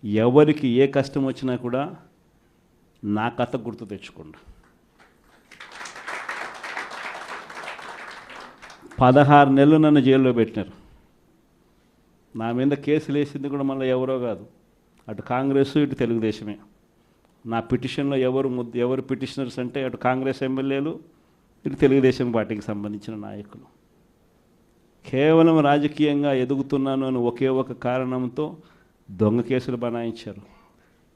ఎవరికి ఏ కష్టం వచ్చినా కూడా నా కథ గుర్తు తెచ్చుకోండి. 16 నెలలు నన్ను జైల్లో పెట్టినారు. నా మీద కేసులు వేసింది కూడా మళ్ళీ ఎవరో కాదు, అటు కాంగ్రెస్ ఇటు తెలుగుదేశమే. నా పిటిషన్లో ఎవరు పిటిషనర్స్ అంటే అటు కాంగ్రెస్ ఎమ్మెల్యేలు ఇటు తెలుగుదేశం పార్టీకి సంబంధించిన నాయకులు. కేవలం రాజకీయంగా ఎదుగుతున్నాను అని ఒకే ఒక కారణంతో దొంగ కేసులు బనాయించారు.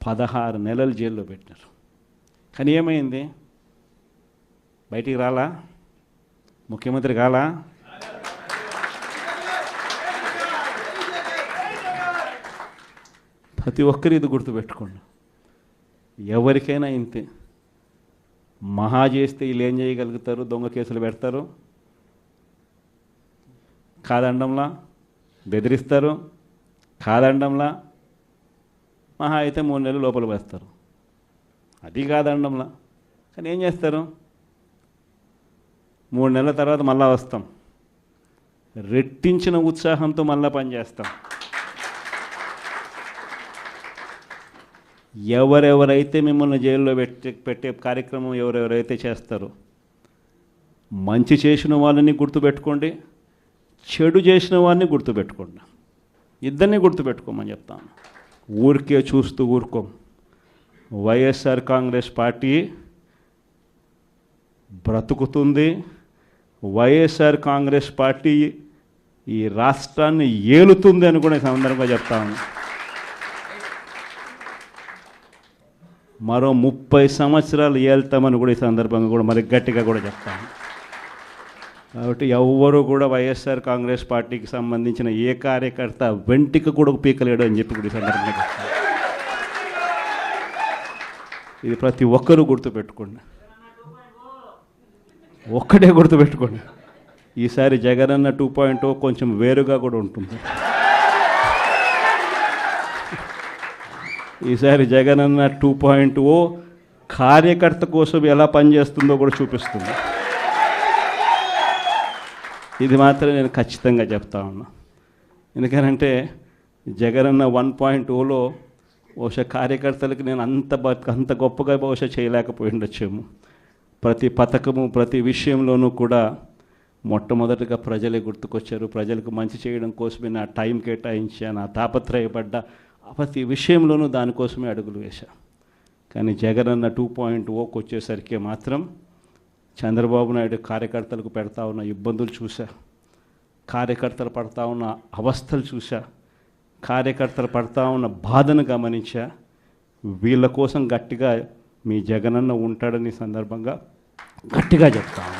16 నెలలు జైల్లో పెట్టినారు. కానీ ఏమైంది? బయటికి రాలా? ముఖ్యమంత్రి కాలా? ప్రతి ఒక్కరు ఇది గుర్తుపెట్టుకోండి. ఎవరికైనా ఇంతే. మహా చేస్తే వీళ్ళు ఏం చేయగలుగుతారు? దొంగ కేసులు పెడతారు, కాదండంలా బెదిరిస్తారు, కాదండంలా మహా అయితే 3 నెలలు లోపల వేస్తారు, అది కాదండంలా. కానీ ఏం చేస్తారు? 3 నెలల తర్వాత మళ్ళా వస్తాం, రెట్టించిన ఉత్సాహంతో మళ్ళా పనిచేస్తాం. ఎవరెవరైతే మిమ్మల్ని జైల్లో పెట్టే కార్యక్రమం ఎవరెవరైతే చేస్తారో, మంచి చేసిన వాళ్ళని గుర్తుపెట్టుకోండి, చెడు చేసిన వారిని గుర్తుపెట్టుకోండి. ఇద్దరిని గుర్తుపెట్టుకోమని చెప్తాను. ఊరికే చూస్తూ ఊరుకోం. వైఎస్ఆర్ కాంగ్రెస్ పార్టీ బ్రతుకుతుంది. వైఎస్ఆర్ కాంగ్రెస్ పార్టీ ఈ రాష్ట్రాన్ని ఏలుతుంది అని కూడా ఈ సందర్భంగా చెప్తాను. మరో 30 సంవత్సరాలు ఏళ్తామని కూడా ఈ సందర్భంగా కూడా మరి గట్టిగా కూడా చెప్తాను. కాబట్టి ఎవ్వరూ కూడా వైఎస్ఆర్ కాంగ్రెస్ పార్టీకి సంబంధించిన ఏ కార్యకర్త వెంటికి కూడా పీకలేడు అని చెప్పి కూడా ఈ సందర్భంగా చెప్తాను. ఇది ప్రతి ఒక్కరూ గుర్తుపెట్టుకోండి. ఒక్కటే గుర్తుపెట్టుకోండి, ఈసారి జగనన్న 2.0 కొంచెం వేరుగా కూడా ఉంటుంది. ఈసారి జగనన్న 2.0 కార్యకర్త కోసం ఎలా పనిచేస్తుందో కూడా చూపిస్తుంది. ఇది మాత్రం నేను ఖచ్చితంగా చెప్తా ఉన్నా. ఎందుకనంటే జగనన్న 1.0లో బహుశా కార్యకర్తలకి నేను అంత గొప్పగా బహుశా చేయలేకపోయి ఉండొచ్చేమో. ప్రతి పథకము ప్రతి విషయంలోనూ కూడా మొట్టమొదటిగా ప్రజలే గుర్తుకొచ్చారు. ప్రజలకు మంచి చేయడం కోసమే నా టైం కేటాయించా, నా తాపత్రయపడ్డా, ప్రతి విషయంలోనూ దానికోసమే అడుగులు వేశా. కానీ జగనన్న 2.0కి వచ్చేసరికి మాత్రం చంద్రబాబు నాయుడు కార్యకర్తలకు పెడతా ఉన్న ఇబ్బందులు చూసా, కార్యకర్తలు పడతా ఉన్న అవస్థలు చూసా, కార్యకర్తలు పడతా ఉన్న బాధను గమనించా. వీళ్ళ కోసం గట్టిగా మీ జగనన్న ఉంటాడని సందర్భంగా గట్టిగా చెప్తాను.